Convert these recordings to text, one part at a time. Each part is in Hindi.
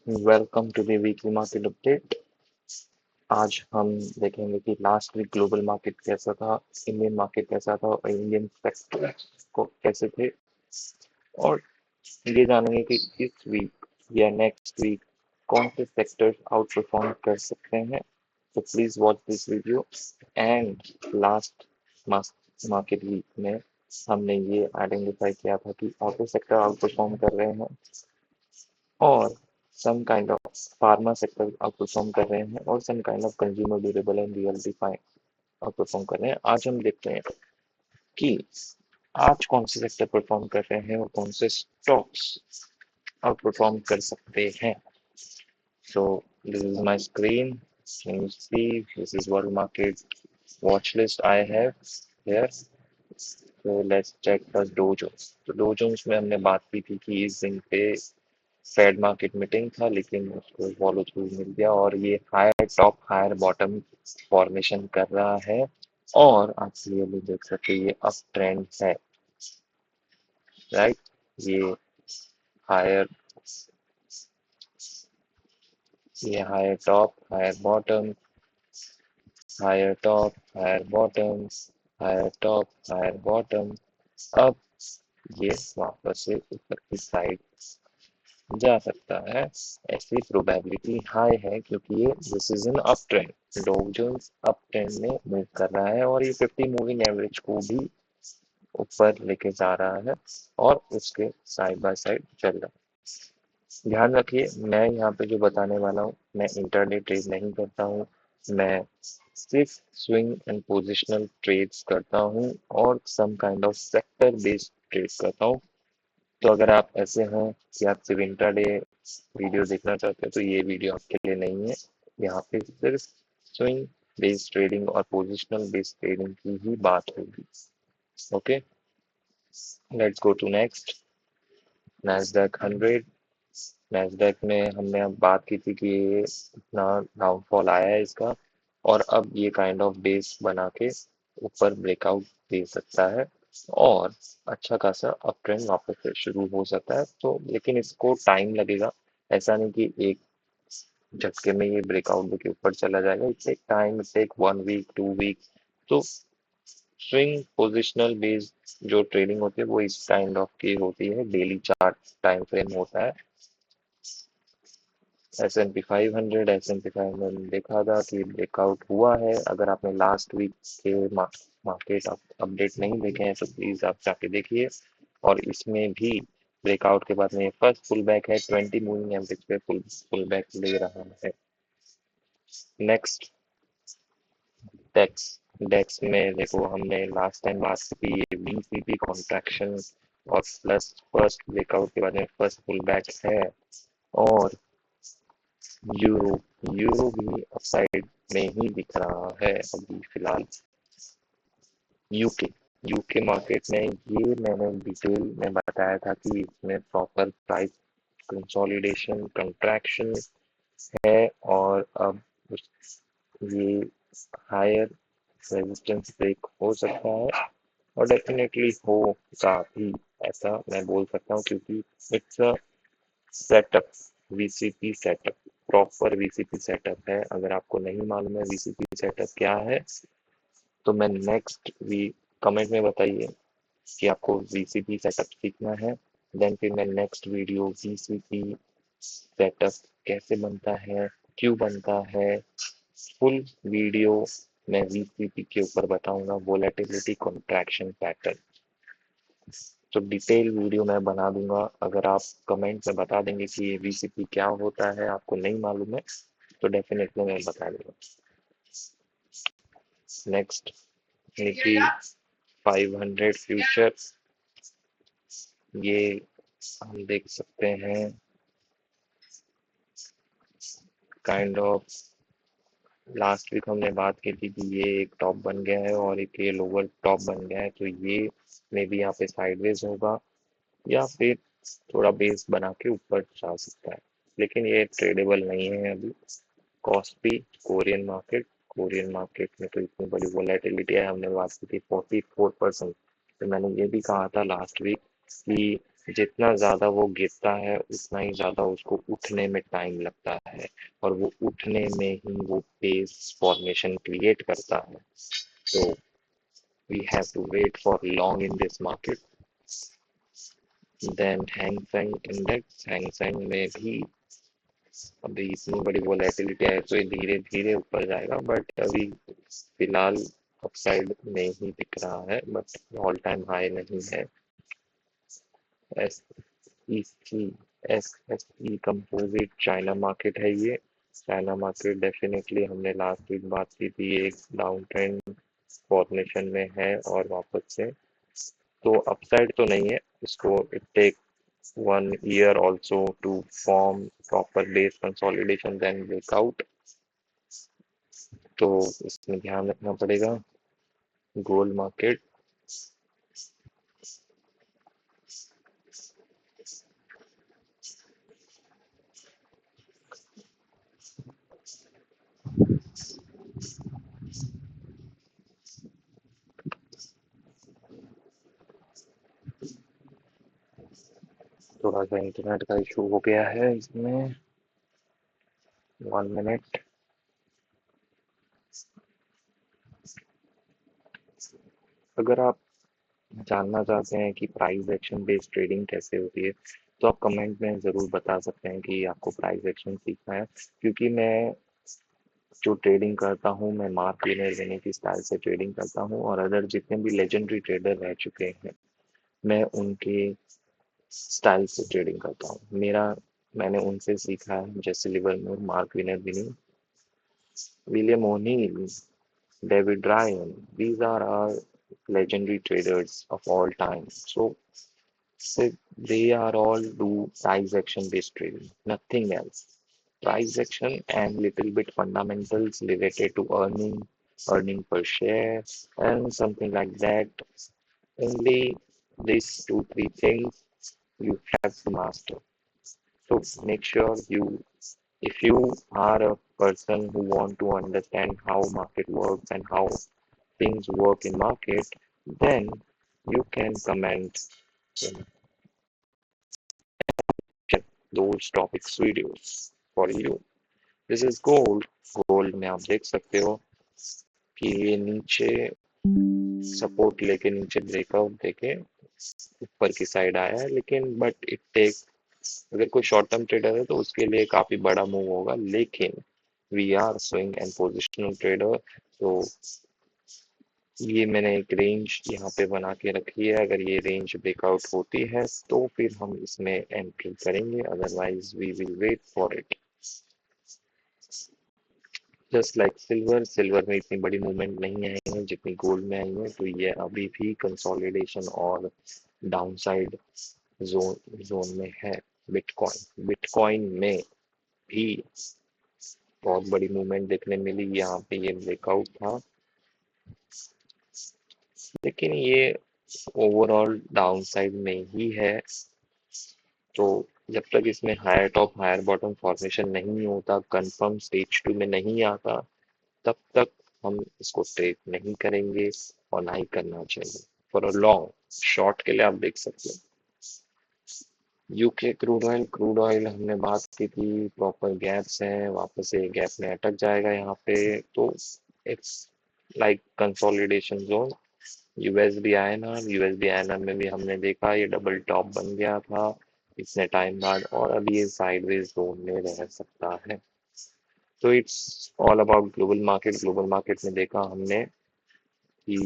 Welcome to the weekly market update. आज हम देखेंगे कि लास्ट वीक ग्लोबल मार्केट कैसा था, इंडियन मार्केट कैसा था और इंडियन सेक्टर को कैसे थे, और ये जानेंगे कि इस वीक या नेक्स्ट वीक कौन से सेक्टर्स आउट परफॉर्म कर सकते हैं। तो please watch this video. And last market week में हमने ये आइडेंटिफाई किया था कि ऑटो सेक्टर आउट परफॉर्म कर रहे हैं और some kind of pharma sector outperform कर रहे हैं और some kind of consumer durable and realty fine outperform कर रहे हैं। आज हम देखते हैं कि आज कौन से सेक्टर परफॉर्म कर रहे हैं और कौन से स्टॉक्स आउटपरफॉर्म कर सकते हैं। So this is my screen. Can you see? This is world market watch list I have here. So let's check first Dow Jones. तो Dow Jones में हमने बात की थी कि इस दिन पे फेड मार्केट मीटिंग था, लेकिन उसको फॉलो थ्रू मिल गया और ये higher top higher bottom formation कर रहा है और आप क्लियरली देख सकते हैं ये अप ट्रेंड है, राइट। ये हायर ये higher top higher bottom, higher top higher bottom, higher top higher bottom. अब ये वापस से ऊपर की साइड जा सकता है, ऐसी प्रोबेबिलिटी हाई है क्योंकि ये this is an up trend. Dow Jones up trend में मूव कर रहा है और ये 50 मूविंग एवरेज को भी ऊपर लेके जा रहा है और उसके साइड बाय साइड चल रहा है। ध्यान रखिए, मैं यहाँ पे जो बताने वाला हूँ, मैं इंटरडे ट्रेड नहीं करता हूँ, मैं सिर्फ स्विंग एंड पोजिशनल ट्रेड्स करता हूँ और some kind of sector based trade करता हूँ। तो अगर आप ऐसे हैं कि आप सिर्फ इंट्राडे वीडियो देखना चाहते हैं तो ये वीडियो आपके लिए नहीं है। यहाँ पे सिर्फ स्विंग बेस्ड ट्रेडिंग और पोजिशनल बेस्ड ट्रेडिंग की ही बात होगी। Okay, let's go to next. Nasdaq 100। Nasdaq में हमने अब बात की थी कि ये इतना डाउनफॉल आया है इसका और अब ये काइंड ऑफ बेस बना के ऊपर ब्रेकआउट दे सकता है और अच्छा खासा अप ट्रेंड वापस से शुरू हो सकता है। तो लेकिन इसको टाइम लगेगा, ऐसा नहीं कि एक झटके में ये ब्रेकआउट देके ऊपर चला जाएगा। It take time, it take 1 week 2 week. तो स्विंग पोजिशनल बेस्ड जो ट्रेडिंग होती है वो इस काइंड ऑफ की होती है, डेली चार्ट टाइम फ्रेम होता है। S&P 500, S&P 500 देखा था कि ब्रेकआउट हुआ है। अगर आपने लास्ट वीक के मार्केट अपडेट नहीं देखे हैं तो प्लीज आप जाके देखिए। और इसमें भी ब्रेकआउट के बाद में फर्स्ट पुल बैक है, 20 मूविंग एवरेज पे पुल बैक ले रहा है। नेक्स्ट डेक्स। डेक्स में देखो, हमने लास्ट टाइम बात की थी, ये VCP कॉन्ट्रैक्शन और प्लस फर्स्ट ब्रेकआउट के बाद में फर्स्ट पुल बैक है। और यूरो यूरो भी अपसाइड में ही दिख रहा है अभी फिलहाल। यूके यूके मार्केट में ये मैंने डिटेल में बताया था कि इसमें प्रॉपर प्राइस कंसोलिडेशन कंट्रैक्शन है और अब ये हायर रेजिस्टेंस ब्रेक हो सकता है और डेफिनेटली होगा भी, ऐसा मैं बोल सकता हूँ क्योंकि it's a setup, VCP setup, proper VCP setup है। अगर आपको नहीं मालूम है VCP सेटअप क्या है तो मैं नेक्स्ट वी कमेंट में बताइए कि आपको VCP सेटअप सीखना है। देन फिर मैं नेक्स्ट वीडियो VCP सेटअप कैसे बनता है, क्यों बनता है, फुल वीडियो मैं VCP के ऊपर बताऊंगा, वोलेटिलिटी कॉन्ट्रैक्शन पैटर्न। तो डिटेल वीडियो मैं बना दूंगा। अगर आप कमेंट में बता देंगे कि ये VCP क्या होता है, आपको नहीं मालूम है, तो डेफिनेटली मैं बता दूंगा। नेक्स्ट, निफ्टी 500 फ्यूचर, ये हम देख सकते हैं काइंड ऑफ लास्ट वीक हमने बात की थी कि ये एक टॉप बन गया है और एक ये लोअर टॉप बन गया है, तो ये मे भी यहाँ पे साइडवेज होगा या फिर थोड़ा बेस बना के ऊपर जा सकता है, लेकिन ये ट्रेडेबल नहीं है अभी। कॉस्पी कोरियन मार्केट में तो इतनी बड़ी वोलेटिलिटी है, हमने बात की थी 44%। तो मैंने ये भी कहा था लास्ट वीक कि जितना ज़्यादा वो गिरता है उतना ही ज़्यादा उसको उठने में टाइम लगता है और वो उठने में ही वो पेस फॉर्मेशन क्रिएट करता है। तो we have to wait for long in this market. Then Hang Seng में भी अभी इतनी बड़ी वोलेटिलिटी है तो ये धीरे धीरे ऊपर जाएगा, बट अभी फिलहाल अपसाइड में ही दिख रहा है, बट ऑल टाइम हाई नहीं है। S E C S S E composite China market है ये। चाइना मार्केट डेफिनेटली हमने लास्ट वीक बात की थी, एक डाउन ट्रेंड फॉर्मेशन में है और वापस से तो अपसाइड तो नहीं है, इसको it take 1 year also to form proper base consolidation then breakout। तो इसमें ध्यान रखना पड़ेगा। गोल्ड मार्केट थोड़ा सा इंटरनेट का इशू हो गया है इसमें, 1 मिनट। अगर आप जानना चाहते हैं कि प्राइस एक्शन बेस्ड ट्रेडिंग कैसे होती है तो आप कमेंट में ज़रूर बता सकते हैं कि आपको प्राइस एक्शन सीखना है, क्योंकि मैं जो ट्रेडिंग करता हूँ मैं मार्क लेने की स्टाइल से ट्रेडिंग करता हूँ और अदर जितने भी लेजेंडरी ट्रेडर रह चुके हैं मैं उनके स्टाइल से ट्रेडिंग करता हूँ। मैंने उनसे सीखा है, जैसे Livermore, Mark Winner, William O'Neil, David Ryan. These are our legendary traders of all time. So they are all do price action based trading, nothing else. Price action and little bit fundamentals related to earning per share, and something like that. Only these two, three things you have to master. So make sure if you are a person who want to understand how market works and how things work in market, then you can comment in those topics videos for you. This is gold। Gold में आप देख सकते हो कि ये नीचे सपोर्ट लेके नीचे ब्रेकआउट देके ऊपर की साइड आया है, लेकिन बट इट टेक, अगर कोई शॉर्ट टर्म ट्रेडर है तो उसके लिए काफी बड़ा मूव होगा, लेकिन we are swing and positional trader. तो ये मैंने एक रेंज यहाँ पे बना के रखी है, अगर ये रेंज ब्रेकआउट होती है तो फिर हम इसमें एंट्री करेंगे, otherwise we will wait for it. Just like silver में इतनी बड़ी मूवमेंट नहीं आई है जितनी गोल्ड में आई है, तो ये अभी भी कंसोलिडेशन और डाउनसाइड जोन में है। बिटकॉइन में भी बहुत बड़ी मूवमेंट देखने मिली, यहाँ पे ये ब्रेकआउट था, लेकिन ये ओवरऑल डाउनसाइड में ही है। तो जब तक इसमें higher top higher bottom formation नहीं होता, कंफर्म स्टेज 2 में नहीं आता, तब तक हम इसको ट्रेड नहीं करेंगे और ना ही करना चाहिए। फॉर अ लॉन्ग शॉर्ट के लिए आप देख सकते हैं यूके क्रूड ऑयल हमने बात की थी, प्रॉपर गैप्स हैं, वापस से गैप में अटक जाएगा यहाँ पे, तो it's like consolidation zone. USD INR, में भी हमने देखा ये डबल टॉप बन गया था इतने टाइम बाद, और अभी ये साइडवेज जोन में रह सकता है। तो it's all about global market में देखा हमने कि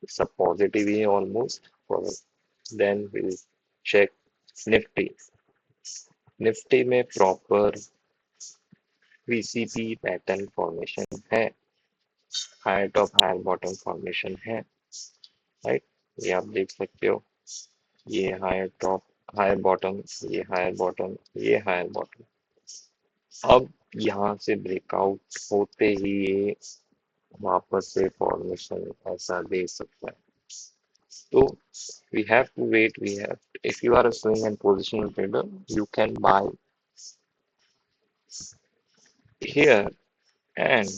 सब पॉजिटिव ही है almost. Then will check Nifty. Nifty में प्रॉपर वीसीपी पैटर्न फॉर्मेशन है, higher top higher bottom formation है, राइट। ये आप देख सकते हो, ये हायर टॉप हायर बॉटम, ये हायर बॉटम, ये हायर बॉटम। अब यहाँ से ब्रेकआउट होते ही ये वापस से फॉर्मेशन ऐसा दे सकता है। तो we have to wait, if you are a swing and positional trader you can buy here and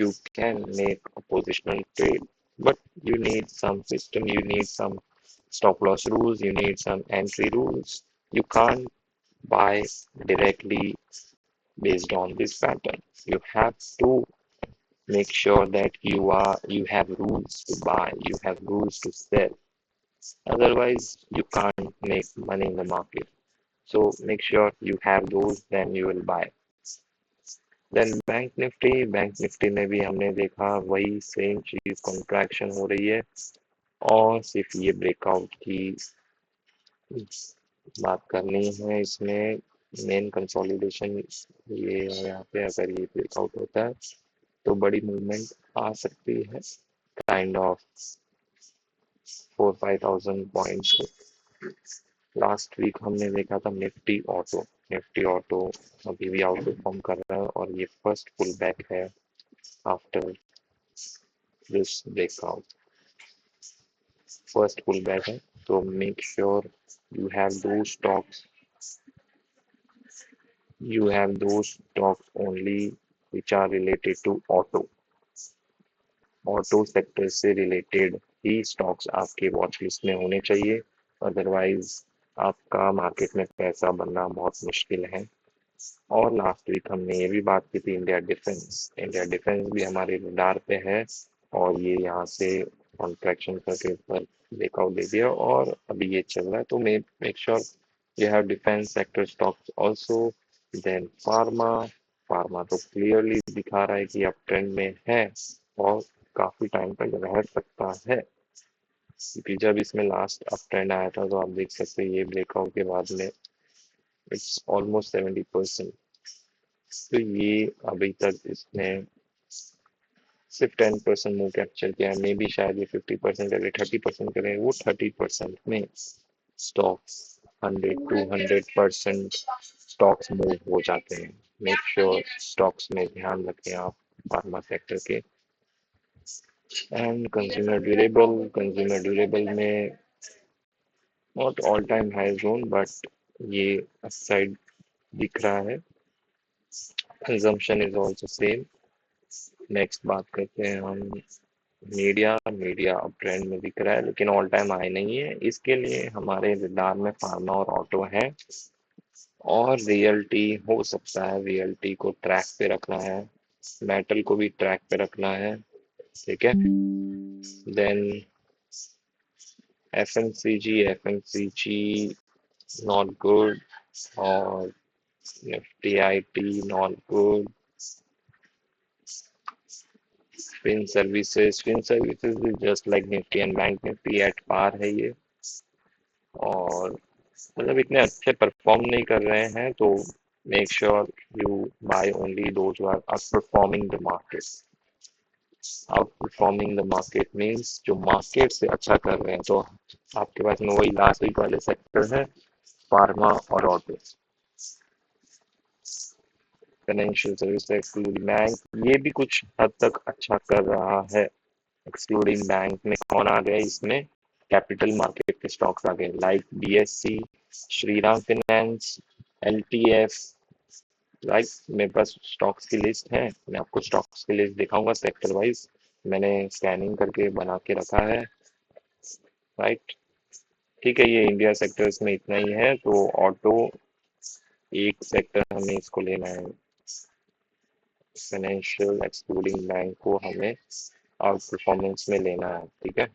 you can make a positional trade, but you need some system, you need some stop loss rules, you need some entry rules. You can't buy directly based on this pattern. You have to make sure that you have rules to buy, you have rules to sell. Otherwise, you can't make money in the market. So make sure you have those, then you will buy. Then bank Nifty में भी हमने देखा वही सेम चीज कॉन्ट्रैक्शन हो रही है और सिर्फ ये ब्रेकआउट की बात करनी है। इसमें मेन कंसोलिडेशन ये है, यहाँ पे अगर ये ब्रेकआउट होता है तो बड़ी मूवमेंट आ सकती है, kind of 4-5,000 points. Last week हमने देखा था निफ्टी ऑटो अभी भी आउट परफॉर्म कर रहा है और ये फर्स्ट पुल बैक है after this breakout, first pull back है। तो make sure you have those stocks only which are related to auto sector से रिलेटेड ही स्टॉक्स आपके वॉच लिस्ट में होने चाहिए, अदरवाइज आपका मार्केट में पैसा बनना बहुत मुश्किल है। और लास्ट वीक हमने ये भी बात की थी इंडिया डिफेंस भी हमारे रडार पे है और ये यहाँ से कॉन्ट्रैक्शन करके ऊपर ब्रेकआउट दे दिया और अभी ये चल रहा है। तो make sure you have defense sector stocks also, then pharma तो क्लियरली दिखा रहा है कि अब ट्रेंड में है और काफी टाइम तक रह सकता है, क्योंकि जब इसमें लास्ट अप ट्रेंड आया था तो आप देख सकते हैं ये ब्रेकआउट के बाद में इट्स ऑलमोस्ट 70%। तो ये अभी तक इसने सिर्फ 10% मूव कैप्चर किया है, मे बी शायद ये 50% करे, 30% करे, वो 30% में स्टॉक्स 100-200% स्टॉक्स मूव हो जाते हैं। मेक श्योर स्टॉक्स में ध्यान रखें आप फार्मा सेक्टर के। एंड कंज्यूमर ड्यूरेबल में not all time high zone but ये अपसाइड दिख रहा है, consumption is also same. Next बात करते हैं हम मीडिया अब ट्रेंड में दिख रहा है लेकिन ऑल टाइम हाई नहीं है, इसके लिए हमारे रडार में फार्मा और ऑटो है और रियल्टी हो सकता है, रियल्टी को ट्रैक पे रखना है, मेटल को भी ट्रैक पे रखना है, ठीक है। देन एफएमसीजी नॉट गुड और Nifty IT not good. Fin services is just like Nifty and bank Nifty at par है ये, और मतलब इतने अच्छे परफॉर्म नहीं कर रहे हैं, तो make sure you buy only those who are outperforming the market. Outperforming the market means जो मार्केट से अच्छा कर रहे हैं, तो आपके पास में वही लास्ट वीक वाले सेक्टर है, फार्मा और auto. Financial service excluding bank ये भी कुछ हद तक अच्छा कर रहा है। एक्सक्लूडिंग बैंक में कौन आ गया इसमें, कैपिटल मार्केट के स्टॉक्स आ गए like BSC, Shriram finance, LTF. Like मेरे पास स्टॉक्स की लिस्ट है, मैं आपको स्टॉक्स की लिस्ट दिखाऊंगा सेक्टर वाइज, मैंने स्कैनिंग करके बना के रखा है, राइट। ठीक है, ये इंडिया सेक्टर्स में इतना ही है। तो ऑटो एक सेक्टर हमें इसको लेना है, फाइनेंशियल एक्सक्लूडिंग बैंक को हमें आउट परफॉर्मेंस में लेना है, ठीक है।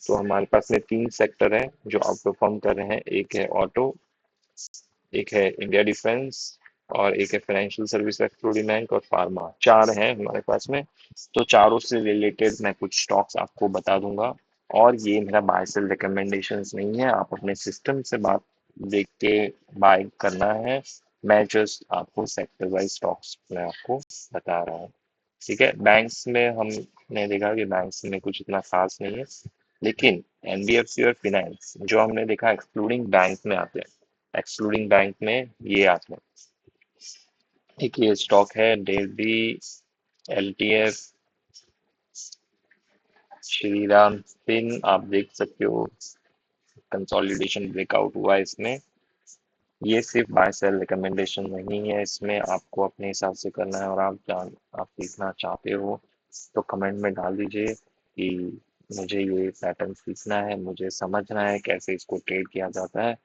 तो हमारे पास में 3 सेक्टर है जो आउट परफॉर्म कर रहे हैं, एक है ऑटो, एक है इंडिया डिफेंस और एक है फाइनेंशियल सर्विस एक्सक्लूडिंग बैंक और फार्मा। 4 हैं हमारे पास में, तो चारों से रिलेटेड मैं कुछ स्टॉक्स आपको बता दूंगा और ये मेरा बाय सेल रिकमेंडेशंस नहीं है, आप अपने सिस्टम से बात देख के बाय करना है, मैं जस्ट आपको सेक्टर वाइज स्टॉक्स मैं आपको बता रहा हूँ, ठीक है। बैंक्स में हमने देखा कि बैंक्स में कुछ इतना खास नहीं है, लेकिन एनबीएफसी और फिनेंस जो हमने देखा एक्सक्लूडिंग बैंक में आते हैं, एक्सक्लूडिंग बैंक में ये आते हैं। एक ये स्टॉक है डेली एलटीएफ, श्रीराम फिन, आप देख सकते हो कंसोलिडेशन ब्रेकआउट हुआ है इसमें। ये सिर्फ बाय सेल रिकमेंडेशन नहीं है, इसमें आपको अपने हिसाब से करना है और आप सीखना चाहते हो तो कमेंट में डाल दीजिए कि मुझे ये पैटर्न सीखना है, मुझे समझना है कैसे इसको ट्रेड किया जाता है,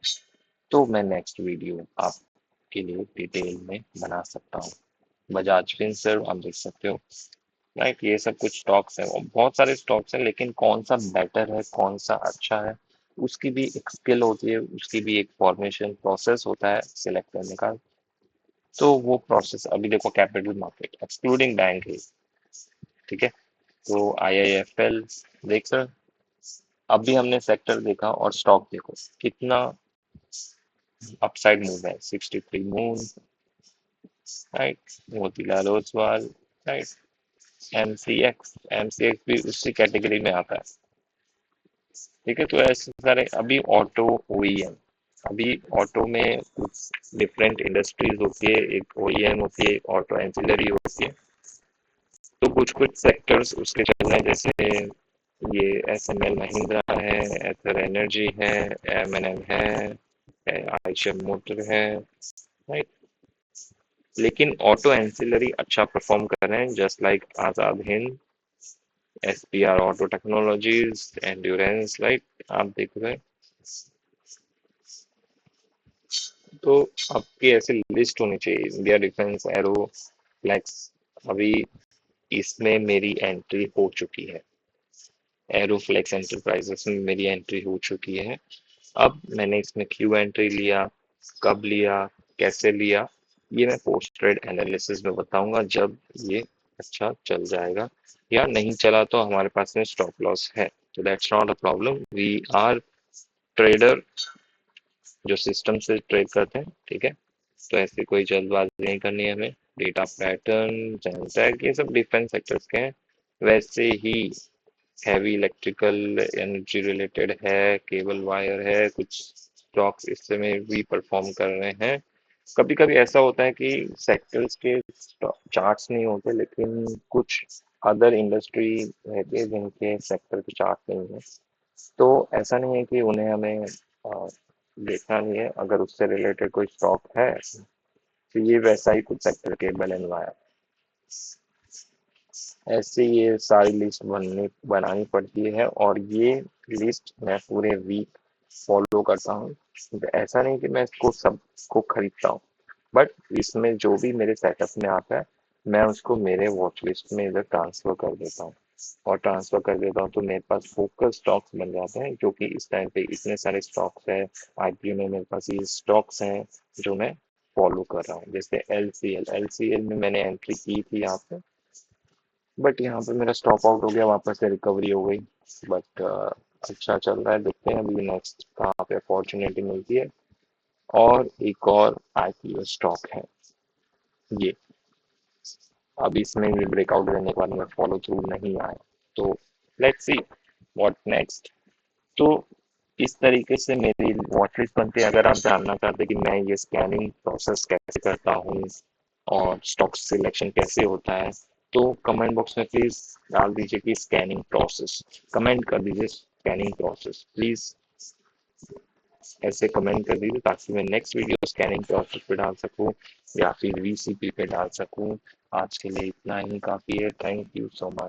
तो मैं नेक्स्ट वीडियो आपके लिए डिटेल में बना सकता हूँ। बजाज फिनसर्व आप देख सकते हो, राइट। ये सब कुछ स्टॉक्स हैं और बहुत सारे स्टॉक्स हैं, लेकिन कौन सा बेटर है, कौन सा अच्छा है, उसकी भी एक स्किल होती है, उसकी भी एक फॉर्मेशन प्रोसेस होता है सिलेक्ट करने का। तो वो प्रोसेस अभी देखो, कैपिटल मार्केट एक्सक्लूडिंग बैंक है, ठीक है। तो IIFL देख सर, अभी हमने सेक्टर देखा और स्टॉक देखो कितना अपसाइड मूव है, 63 move, right. Motilal Oswal, right. MCX भी उसी कैटेगरी में आता है, ठीक है। तो ऐसे सारे अभी ऑटो ओईएम, अभी ऑटो में कुछ डिफरेंट इंडस्ट्रीज होती है, एक ओईएम होती है, एक ऑटो एंसिलरी होती है। तो कुछ कुछ सेक्टर्स उसके चल रहे हैं, जैसे ये SML महिंद्रा है, एथर एनर्जी है, M&M है, आयशर मोटर है, राइट। लेकिन ऑटो एंसिलरी अच्छा परफॉर्म कर रहे हैं, just like Azad Hind, SPR auto technologies, endurance, right. आप देख रहे हैं, तो आपकी ऐसी लिस्ट होनी चाहिए, इंडिया डिफेंस, एरो, फ्लेक्स। अभी इसमें मेरी एंट्री हो चुकी है, एरोफ्लेक्स एंटरप्राइजेस में मेरी एंट्री हो चुकी है। अब मैंने इसमें क्यों एंट्री लिया, कब लिया, कैसे लिया, ये मैं पोस्ट ट्रेड एनालिसिस में बताऊंगा, जब ये अच्छा चल जाएगा। या नहीं चला तो हमारे पास में स्टॉप लॉस है, तो that's not a problem. We are trader जो सिस्टम से ट्रेड करते हैं, ठीक है। तो ऐसी कोई जल्दबाजी नहीं करनी है हमें। डेटा पैटर्न, जनसेक, ये सब डिफेंस सेक्टर्स के हैं। वैसे ही हैवी इलेक्ट्रिकल एनर्जी रिलेटेड है, केबल वायर है, कुछ स्टॉक्स इस समय भी परफॉर्म कर रहे हैं। कभी कभी ऐसा होता है कि सेक्टर्स के चार्ट्स नहीं होते, लेकिन कुछ अदर इंडस्ट्री रहती है जिनके सेक्टर के चार्ट नहीं है, तो ऐसा नहीं है कि उन्हें हमें देखना नहीं है। अगर उससे रिलेटेड कोई स्टॉक है, तो ये वैसा ही कुछ सेक्टर, केबल एंड वायर, ऐसे ये सारी लिस्ट बनानी पड़ती है, और ये लिस्ट मैं पूरे वीक फॉलो करता हूँ। तो ऐसा नहीं कि मैं इसको सबको खरीदता हूँ, बट इसमें जो भी मेरे सेटअप में आता है, मैं उसको मेरे वॉच लिस्ट में इधर ट्रांसफर कर देता हूँ, और ट्रांसफर कर देता हूँ तो मेरे पास फोकस स्टॉक्स बन जाते हैं, जो कि इस टाइम पे इतने सारे स्टॉक्स है IPO में, मेरे पास ये स्टॉक्स हैं जो मैं फॉलो कर रहा हूँ। जैसे LCL में मैंने एंट्री की थी यहाँ पे, बट यहाँ पे मेरा स्टॉप आउट हो गया, वापस से रिकवरी हो गई। बट अच्छा चल रहा है, देखते हैं अभी नेक्स्ट कहाँ पे अपॉर्चुनिटी मिलती है। और एक और IPO स्टॉक है ये, अब इसमें ये ब्रेकआउट देने के बाद में फॉलो थ्रू नहीं आया, तो लेट्स सी व्हाट नेक्स्ट। तो इस तरीके से मेरी वॉच लिस्ट बनती है। अगर आप जानना चाहते हैं कि मैं ये स्कैनिंग प्रोसेस कैसे करता हूँ और स्टॉक सिलेक्शन कैसे होता है, तो कमेंट बॉक्स में प्लीज डाल दीजिए कि स्कैनिंग प्रोसेस, कमेंट कर दीजिए स्कैनिंग प्रोसेस प्लीज, ऐसे कमेंट कर दीजिए ताकि मैं नेक्स्ट वीडियो स्कैनिंग प्रोसेस पे डाल सकूं या फिर VCP पे डाल सकूं। आज के लिए इतना ही काफी है, थैंक यू सो मच।